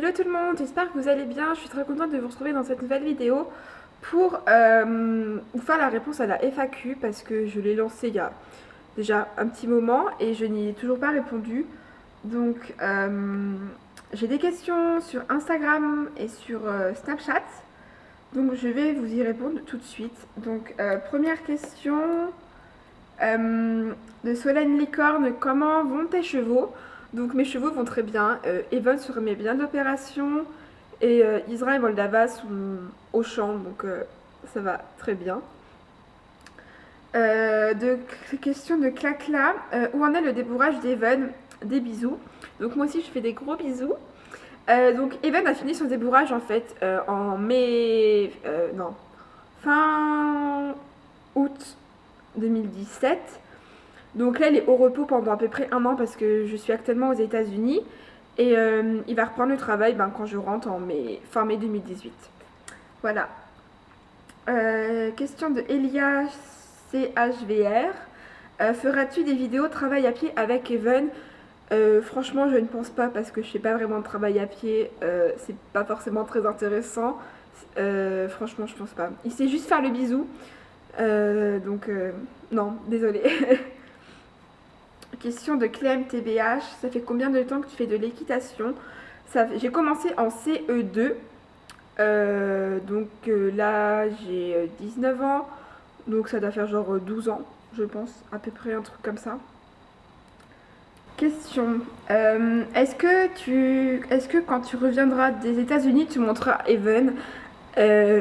Hello tout le monde, j'espère que vous allez bien. Je suis très contente de vous retrouver dans cette nouvelle vidéo pour vous faire la réponse à la FAQ parce que je l'ai lancée il y a déjà un petit moment et je n'y ai toujours pas répondu. Donc j'ai des questions sur Instagram et sur Snapchat. Donc je vais vous y répondre tout de suite. Donc première question de Solène Licorne, comment vont tes chevaux? Donc mes chevaux vont très bien. Evan se remet bien de l'opération et Isra et Moldava sont au champ, donc ça va très bien. Question de Clacla, où en est le débourrage d'Evan? Des bisous. Donc moi aussi je fais des gros bisous. Donc Evan a fini son débourrage en fait en mai, non, fin août 2017. Donc là, il est au repos pendant à peu près un an parce que je suis actuellement aux États-Unis. Et il va reprendre le travail quand je rentre fin mai 2018. Voilà. Question de Elia CHVR. Feras-tu des vidéos travail à pied avec Evan? Franchement, je ne pense pas parce que je fais pas vraiment de travail à pied. C'est pas forcément très intéressant. Franchement, je pense pas. Il sait juste faire le bisou. Non, désolée. Question de Clem TBH, ça fait combien de temps que tu fais de l'équitation? J'ai commencé en CE2, là j'ai 19 ans, donc ça doit faire genre 12 ans, je pense, à peu près un truc comme ça. Question, est-ce que quand tu reviendras des États-Unis, tu monteras Evan?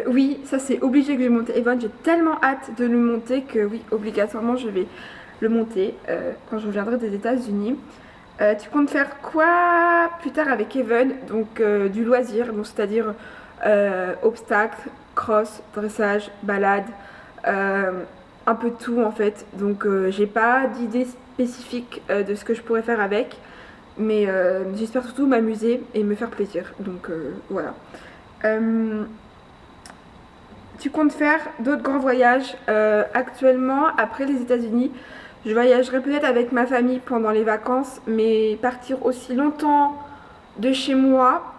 Oui, ça c'est obligé que je monte Evan, j'ai tellement hâte de le monter que oui, obligatoirement je vais le monter quand je reviendrai des États-Unis. Tu comptes faire quoi plus tard avec Evan? Donc du loisir, donc c'est-à-dire obstacles, cross, dressage, balade, un peu de tout en fait. Donc j'ai pas d'idée spécifique de ce que je pourrais faire avec, mais j'espère surtout m'amuser et me faire plaisir. Donc voilà. Tu comptes faire d'autres grands voyages? Actuellement, après les États-Unis, je voyagerai peut-être avec ma famille pendant les vacances, mais partir aussi longtemps de chez moi,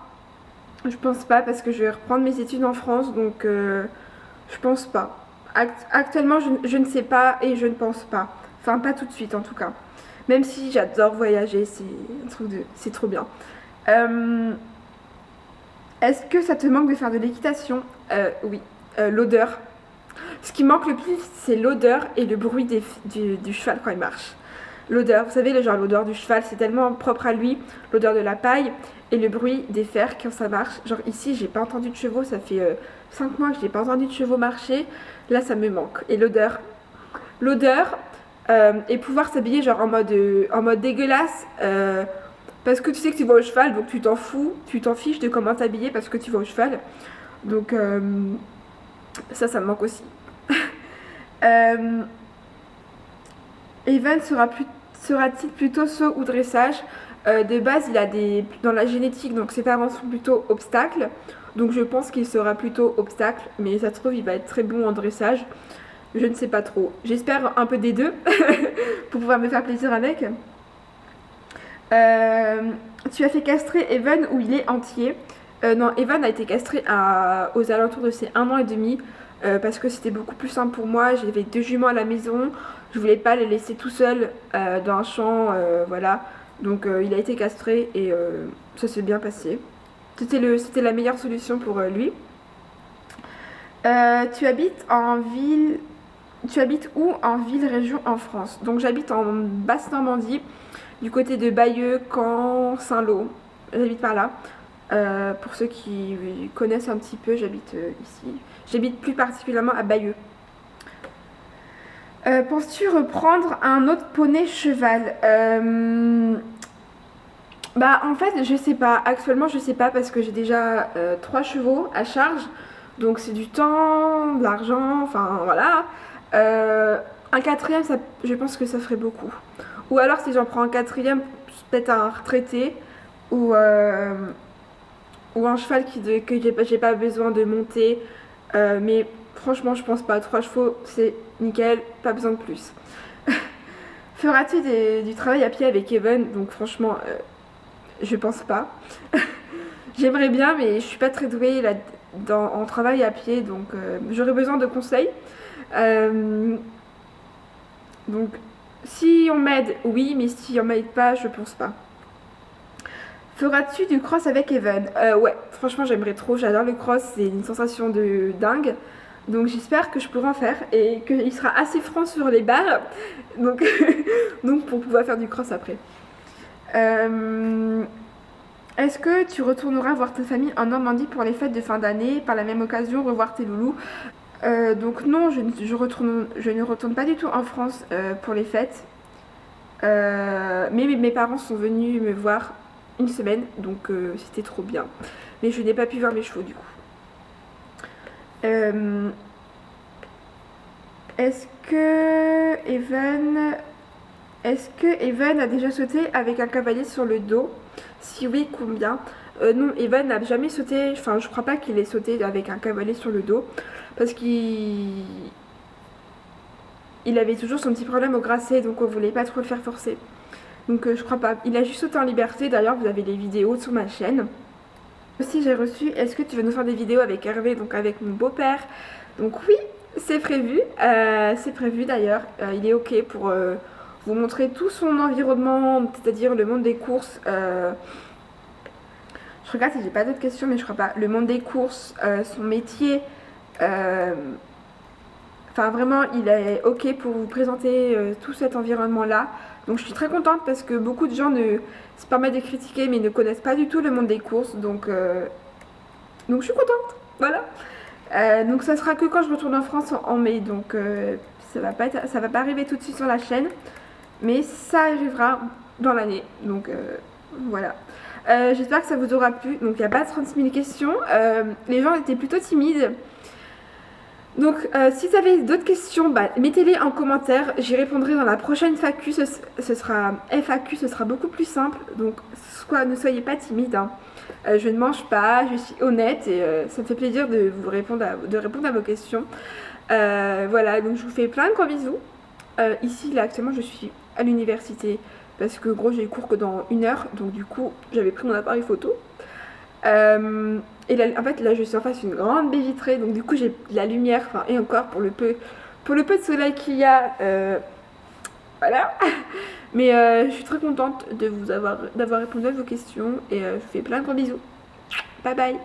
je pense pas parce que je vais reprendre mes études en France, donc je pense pas. Actuellement, je ne sais pas et je ne pense pas. Enfin, pas tout de suite en tout cas. Même si j'adore voyager, c'est trop bien. Est-ce que ça te manque de faire de l'équitation? Oui. L'odeur. Ce qui manque le plus, c'est l'odeur et le bruit du cheval quand il marche. L'odeur, vous savez, l'odeur du cheval, c'est tellement propre à lui, l'odeur de la paille et le bruit des fers quand ça marche. Genre ici, j'ai pas entendu de chevaux, ça fait 5 mois que j'ai pas entendu de chevaux marcher. Là, ça me manque. Et l'odeur et pouvoir s'habiller genre en mode dégueulasse. Parce que tu sais que tu vas au cheval, donc tu t'en fous, tu t'en fiches de comment t'habiller parce que tu vas au cheval. Donc ça me manque aussi. Evan sera-t-il plutôt saut ou dressage? De base, il a dans la génétique, donc ses parents sont plutôt obstacles. Donc je pense qu'il sera plutôt obstacle, mais ça se trouve, il va être très bon en dressage. Je ne sais pas trop. J'espère un peu des deux pour pouvoir me faire plaisir avec. Tu as fait castrer Evan ou il est entier? Non, Evan a été castré aux alentours de ses 1 an et demi parce que c'était beaucoup plus simple pour moi. J'avais 2 jumeaux à la maison, je voulais pas les laisser tout seuls dans un champ, voilà. Donc il a été castré et ça s'est bien passé. C'était la meilleure solution pour lui. Tu habites en ville. Tu habites où en ville, région en France? Donc j'habite en Basse-Normandie, du côté de Bayeux, Caen, Saint-Lô. J'habite par là. Pour ceux qui connaissent un petit peu, j'habite ici. J'habite plus particulièrement à Bayeux. Penses-tu reprendre un autre poney cheval? En fait, je sais pas. Actuellement, je sais pas parce que j'ai déjà 3 chevaux à charge. Donc c'est du temps, de l'argent, enfin voilà. Un quatrième, je pense que ça ferait beaucoup. Ou alors si j'en prends un quatrième, peut-être un retraité ou un cheval que j'ai pas besoin de monter. Mais franchement, je pense pas. 3 chevaux, c'est nickel, pas besoin de plus. Feras-tu du travail à pied avec Evan? Donc franchement, je pense pas. J'aimerais bien, mais je suis pas très douée là, en travail à pied, donc j'aurais besoin de conseils. Euh, donc, si on m'aide, oui, mais si on m'aide pas, je pense pas. Feras-tu du cross avec Evan? Ouais, franchement, j'aimerais trop. J'adore le cross, c'est une sensation de dingue. Donc, j'espère que je pourrai en faire et qu'il sera assez franc sur les barres. Donc, donc pour pouvoir faire du cross après. Euh, Est-ce que tu retourneras voir ta famille en Normandie pour les fêtes de fin d'année, par la même occasion revoir tes loulous? Donc non, je ne retourne pas du tout en France pour les fêtes. Mais mes parents sont venus me voir une semaine, donc c'était trop bien. Mais je n'ai pas pu voir mes chevaux du coup. Euh, est-ce que Evan... Est-ce que Evan a déjà sauté avec un cavalier sur le dos? Si oui, combien? Non, Evan n'a jamais sauté, enfin je crois pas qu'il ait sauté avec un cavalier sur le dos, parce qu'il avait toujours son petit problème au grasset, donc on voulait pas trop le faire forcer. Donc je crois pas. Il a juste sauté en liberté, d'ailleurs vous avez les vidéos sur ma chaîne. Aussi j'ai reçu, est-ce que tu veux nous faire des vidéos avec Hervé, donc avec mon beau-père? Donc oui, c'est prévu d'ailleurs. Il est ok pour vous montrer tout son environnement, c'est-à-dire le monde des courses. Je regarde si j'ai pas d'autres questions, mais je crois pas. Le monde des courses, son métier. euh, Enfin, vraiment, il est ok pour vous présenter tout cet environnement-là. Donc, je suis très contente parce que beaucoup de gens se permettent de critiquer, mais ne connaissent pas du tout le monde des courses. Donc je suis contente. Voilà. Donc, ça sera que quand je retourne en France en mai. Donc, ça va pas arriver tout de suite sur la chaîne, mais ça arrivera dans l'année. Donc, voilà. J'espère que ça vous aura plu. Donc, il n'y a pas 36 000 questions. Les gens étaient plutôt timides. Donc, si vous avez d'autres questions, mettez-les en commentaire. J'y répondrai dans la prochaine FAQ. Ce sera beaucoup plus simple. Donc, ne soyez pas timide. Hein. Je ne mange pas, je suis honnête et ça me fait plaisir de vous répondre à vos questions. Voilà, donc je vous fais plein de gros bisous. Ici, là, actuellement, je suis à l'université parce que, gros, j'ai cours que dans 1 heure. Donc, du coup, j'avais pris mon appareil photo. Et là, en fait, là, je suis en face d'une grande baie vitrée, donc du coup, j'ai de la lumière, enfin, et encore pour le peu de soleil qu'il y a, voilà. Mais je suis très contente d'avoir répondu à vos questions et je vous fais plein de gros bisous. Bye bye.